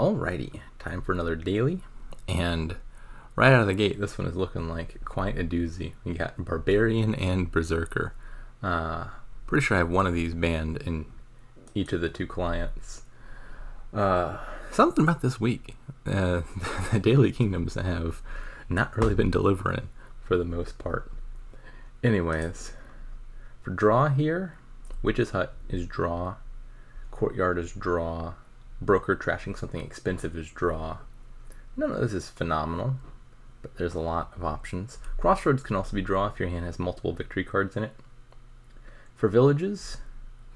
Alrighty, time for another daily, and right out of the gate, this one is looking like quite a doozy. We got Barbarian and Berserker. Pretty sure I have one of these banned in each of the two clients. Something about this week, the Daily Kingdoms have not really been delivering for the most part. Anyways, for draw here, Witch's Hut is draw, Courtyard is draw, Broker trashing something expensive is draw. None of this is phenomenal, but there's a lot of options. Crossroads can also be draw if your hand has multiple victory cards in it. For villages,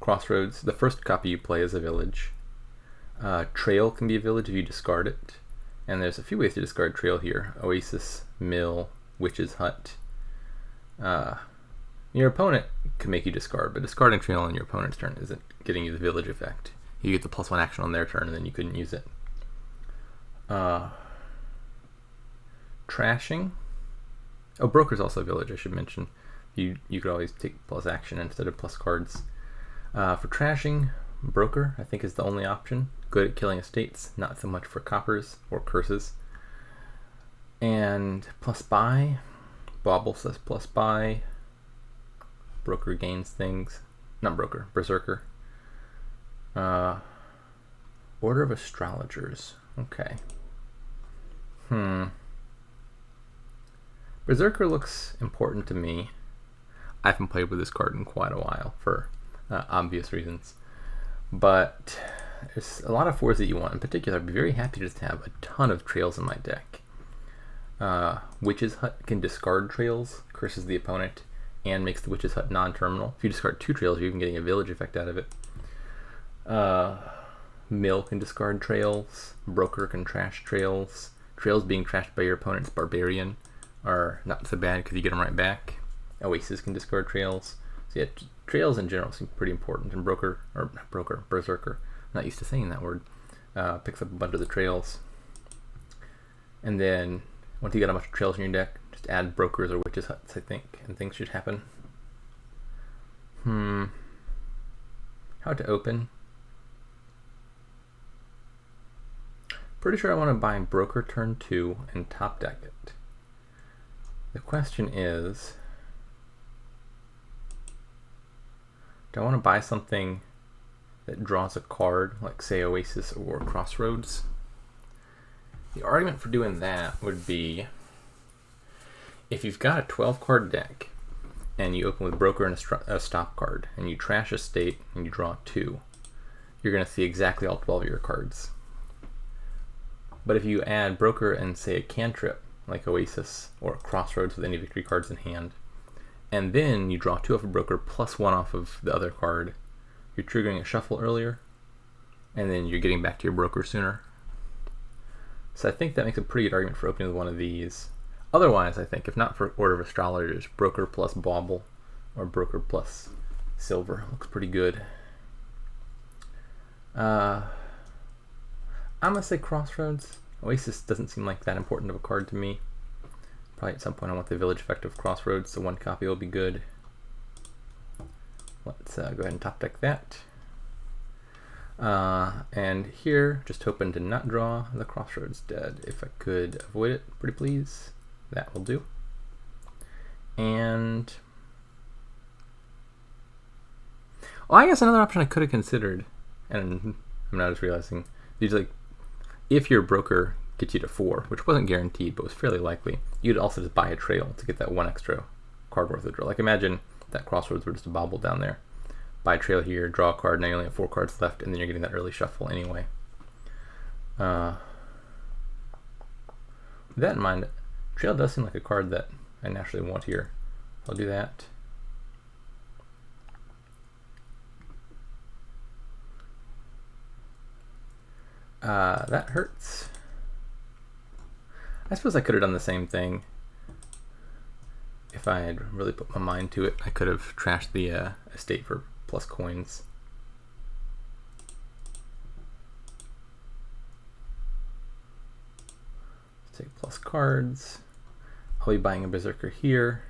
Crossroads, the first copy you play is a village. Trail can be a village if you discard it. And there's a few ways to discard Trail here. Oasis, Mill, Witch's Hut. Your opponent can make you discard, but discarding Trail on your opponent's turn isn't getting you the village effect. You get the +1 action on their turn, and then you couldn't use it. Trashing. Oh, Broker's also a village, I should mention. You could always take plus action instead of plus cards. For trashing, Broker, I think, is the only option. Good at killing estates, not so much for coppers or curses. And plus buy. Bauble says plus buy. Broker gains things. Not Broker, Berserker. Order of Astrologers. Okay. Berserker looks important to me. I haven't played with this card in quite a while for obvious reasons. But there's a lot of 4s that you want. In particular, I'd be very happy to just have a ton of trails in my deck. Witch's Hut can discard trails, curses the opponent, and makes the Witch's Hut non-terminal. If you discard 2 trails, you're even getting a village effect out of it. Mill can discard trails. Broker can trash trails. Trails being trashed by your opponent's Barbarian are not so bad because you get them right back. Oasis can discard trails. So yeah, trails in general seem pretty important. And Berserker, not used to saying that word, picks up a bunch of the trails. And then once you got a bunch of trails in your deck, just add Brokers or Witch's Huts, I think, and things should happen. How to open? Pretty sure I want to buy Broker turn 2 and top deck it. The question is, do I want to buy something that draws a card, like say Oasis or Crossroads? The argument for doing that would be, if you've got a 12 card deck and you open with Broker and a stop card, and you trash a state and you draw 2, you're going to see exactly all 12 of your cards. But if you add Broker and say a cantrip, like Oasis or Crossroads with any victory cards in hand, and then you draw 2 off of Broker plus 1 off of the other card, you're triggering a shuffle earlier, and then you're getting back to your Broker sooner. So I think that makes a pretty good argument for opening with one of these. Otherwise, I think, if not for Order of Astrologers, Broker plus Bauble or Broker plus Silver looks pretty good. I'm going to say Crossroads. Oasis doesn't seem like that important of a card to me. Probably at some point I want the village effect of Crossroads, so 1 copy will be good. Let's go ahead and top deck that. And here, just hoping to not draw the Crossroads dead. If I could avoid it, pretty please, that will do. And well, I guess another option I could have considered, and I'm now just realizing, usually if your Broker gets you to 4, which wasn't guaranteed but was fairly likely, you'd also just buy a trail to get that 1 extra card worth of draw. Like imagine that Crossroads were just a Bauble down there. Buy a trail here, draw a card, now you only have 4 cards left, and then you're getting that early shuffle anyway. With that in mind, trail does seem like a card that I naturally want here. I'll do that. That hurts. I suppose I could have done the same thing. If I had really put my mind to it, I could have trashed the estate for plus coins. Let's take plus cards. I'll be buying a Berserker here.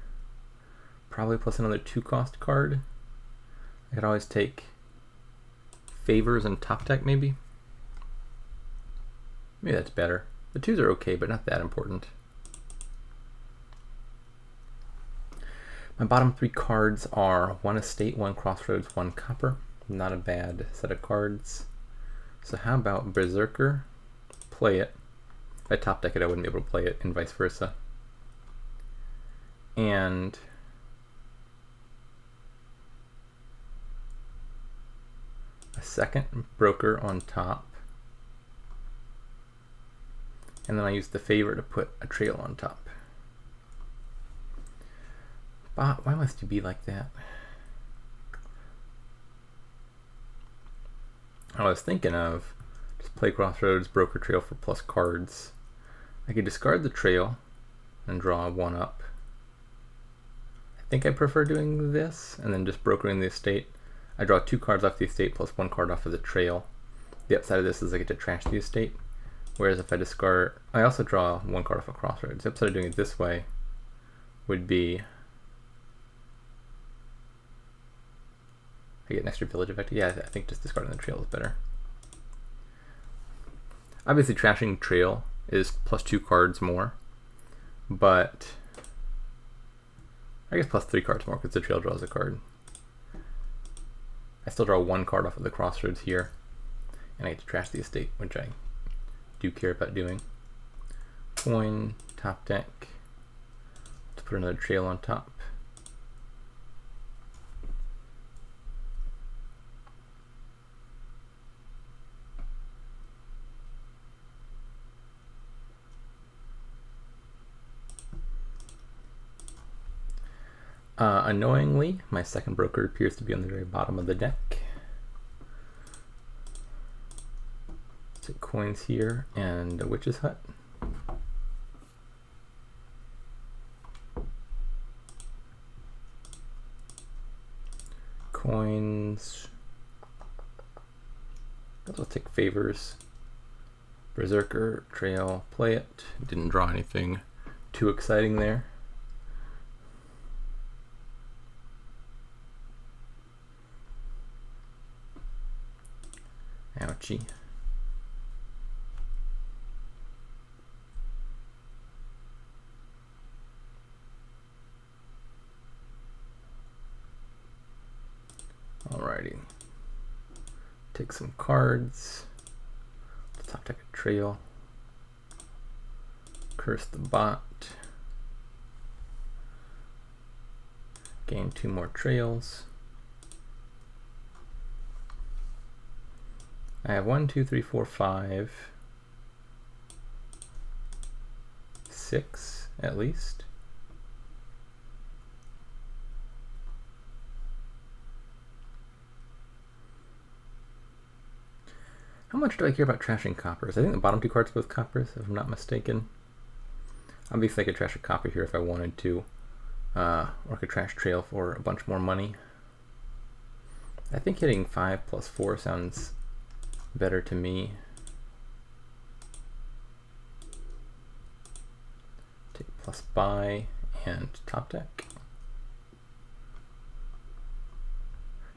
Probably plus another 2-cost card. I could always take Favors and top deck maybe. Maybe that's better. The 2s are okay, but not that important. My bottom 3 cards are 1 Estate, 1 Crossroads, 1 Copper. Not a bad set of cards. So how about Berserker? Play it. If I top deck it, I wouldn't be able to play it, and vice versa. And a second Broker on top. And then I use the Favor to put a Trail on top. But why must you be like that? I was thinking of just play Crossroads, Broker, Trail for plus cards. I could discard the Trail and draw 1 up. I think I prefer doing this and then just brokering the Estate. I draw 2 cards off the Estate plus 1 card off of the Trail. The upside of this is I get to trash the Estate. Whereas if I discard, I also draw 1 card off of Crossroads. The upside of doing it this way would be I get an extra village effect. Yeah, I think just discarding the Trail is better. Obviously trashing Trail is plus 2 cards more, but I guess plus 3 cards more because the Trail draws a card. I still draw 1 card off of the Crossroads here, and I get to trash the Estate, which I do care about doing. Coin, top deck. Let's put another Trail on top. Annoyingly, my second Broker appears to be on the very bottom of the deck. Take coins here and a Witch's Hut. Coins. I'll take Favors. Berserker, Trail, play it. Didn't draw anything too exciting there. Ouchie. Alrighty. Take some cards. Let's top deck a Trail. Curse the bot. Gain 2 more Trails. I have 1, 2, 3, 4, 5, 6 at least. How much do I care about trashing coppers? I think the bottom 2 cards are both coppers, if I'm not mistaken. Obviously I could trash a copper here if I wanted to, or I could trash Trail for a bunch more money. I think hitting 5 plus 4 sounds better to me. Take plus buy and top deck.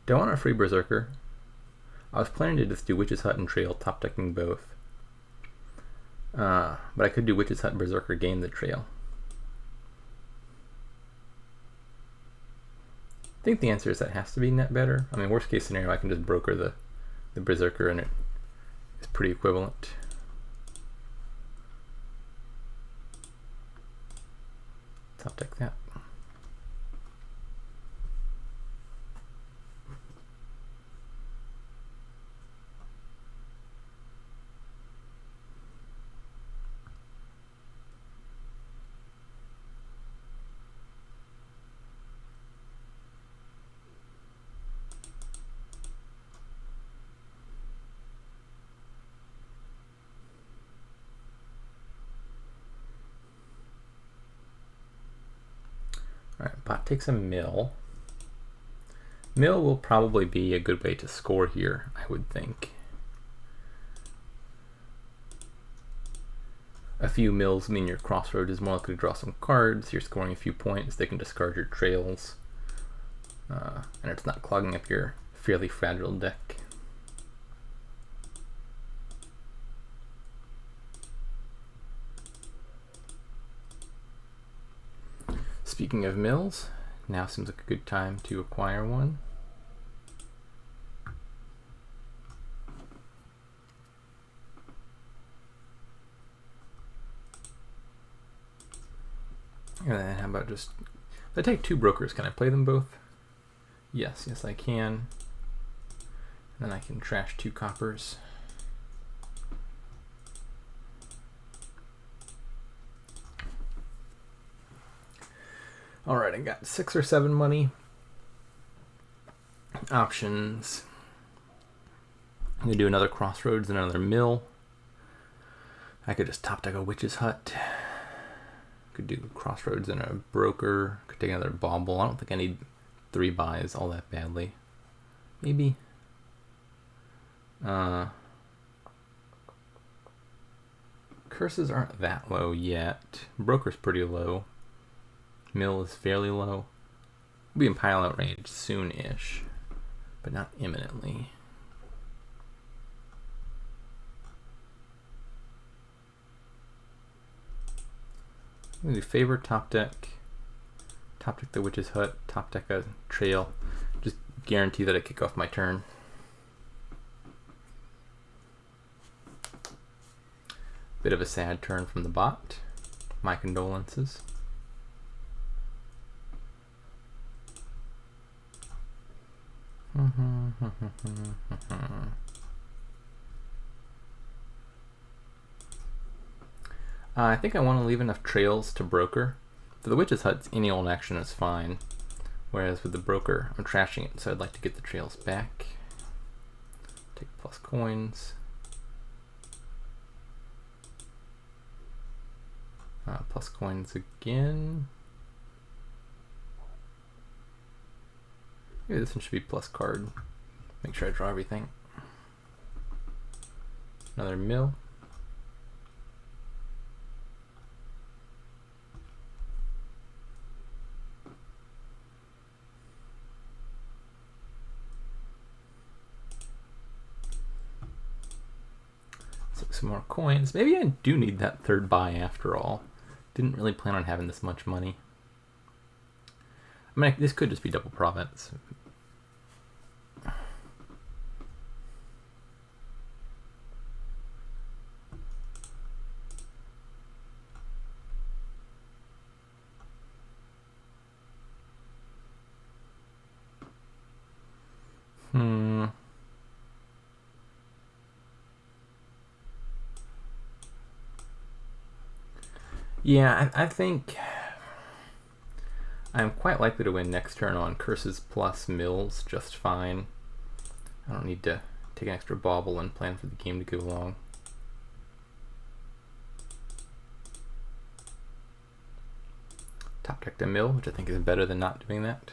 Do I want a free Berserker? I was planning to just do Witch's Hut and Trail, top decking both. But I could do Witch's Hut and Berserker, gain the Trail. I think the answer is that has to be net better. I mean, worst case scenario, I can just broker the Berserker and it is pretty equivalent. Top deck that. Alright, bot takes a mill. Mill will probably be a good way to score here, I would think. A few mills mean your Crossroad is more likely to draw some cards, you're scoring a few points, they can discard your Trails, and it's not clogging up your fairly fragile deck. Speaking of mills, now seems like a good time to acquire one. And then how about just, if I take 2 brokers, can I play them both? Yes, I can. And then I can trash 2 coppers. Alright, I got 6 or 7 money. Options. I'm going to do another crossroads and another mill. I could just top deck a witch's hut. Could do crossroads and a broker. Could take another bauble. I don't think I need 3 buys all that badly. Maybe. Curses aren't that low yet. Broker's pretty low. Mill is fairly low. We'll be in pile out range soon-ish, but not imminently. I'm gonna do favor, top deck the witch's hut, top deck a trail. Just guarantee that I kick off my turn. Bit of a sad turn from the bot. My condolences. I think I want to leave enough trails to broker. For the witch's hut, any old action is fine. Whereas with the broker, I'm trashing it, so I'd like to get the trails back. Take plus coins. Plus coins again. Maybe this one should be plus card. Make sure I draw everything. Another mill. Some more coins. Maybe I do need that 3rd buy after all. Didn't really plan on having this much money. I mean, this could just be double province. Yeah, I think I'm quite likely to win next turn on curses plus mills just fine. I don't need to take an extra bauble and plan for the game to go along. Top deck to mill, which I think is better than not doing that.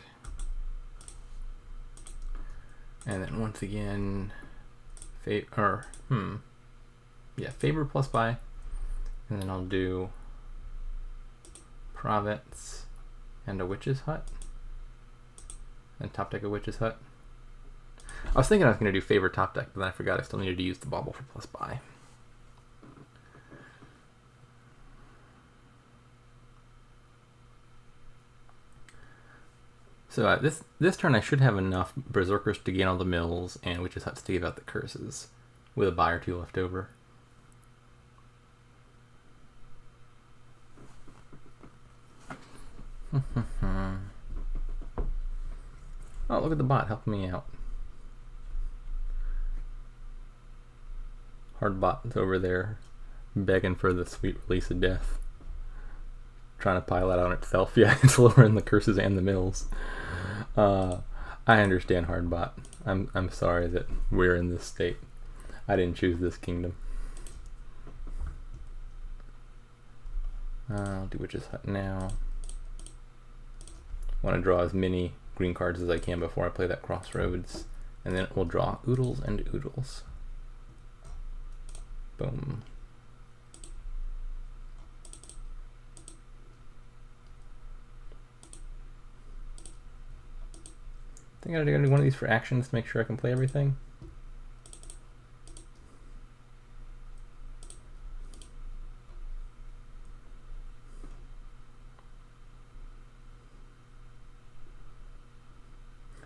And then once again, favor plus buy, and then I'll do province and a witch's hut, and top deck a witch's hut. I was thinking I was going to do favor top deck, but then I forgot I still needed to use the bauble for plus buy. So this turn I should have enough berserkers to gain all the mills and witch's huts to give out the curses, with a buy or 2 left over. Oh, look at the bot helping me out. Hard bot is over there begging for the sweet release of death. Trying to pile that on itself. Yeah, it's lowering the curses and the mills. I understand, hard bot. I'm sorry that we're in this state. I didn't choose this kingdom. I'll do witch's hut now. Want to draw as many green cards as I can before I play that crossroads, and then we'll draw oodles and oodles. Boom. I think I gotta do one of these for actions to make sure I can play everything.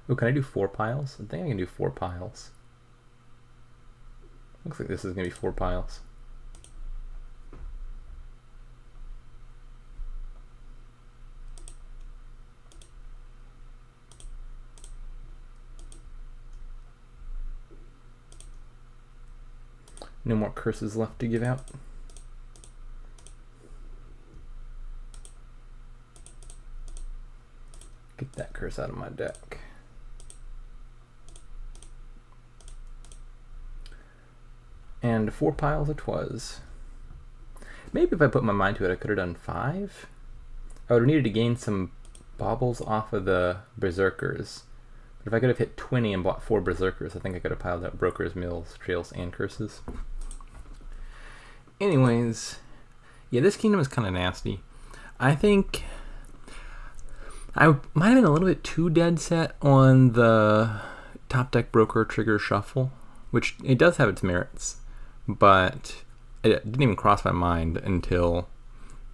Oh, can I do 4 piles? I think I can do 4 piles. Looks like this is going to be 4 piles. No more curses left to give out. Get that curse out of my deck. And 4 piles it was. Maybe if I put my mind to it, I could have done 5. I would have needed to gain some baubles off of the Berserkers. But if I could have hit 20 and bought 4 Berserkers, I think I could have piled out Brokers, Mills, Trails, and Curses. Anyways, yeah, this kingdom is kind of nasty. I think I might have been a little bit too dead set on the top deck Broker Trigger Shuffle, which it does have its merits, but it didn't even cross my mind until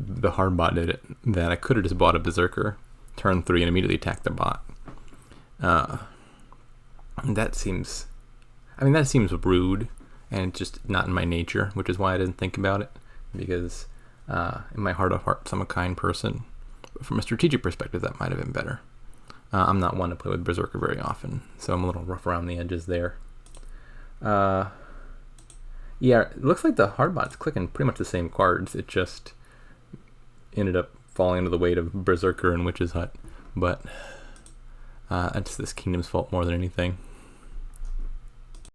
the hard bot did it, that I could have just bought a Berserker turn 3 and immediately attacked the bot. That seems rude, and it's just not in my nature, which is why I didn't think about it, because in my heart of hearts, I'm a kind person. But from a strategic perspective, that might have been better. I'm not one to play with Berserker very often, so I'm a little rough around the edges there. Yeah, it looks like the hard bot's clicking pretty much the same cards. It just ended up falling under the weight of Berserker and Witch's Hut, but it's this kingdom's fault more than anything.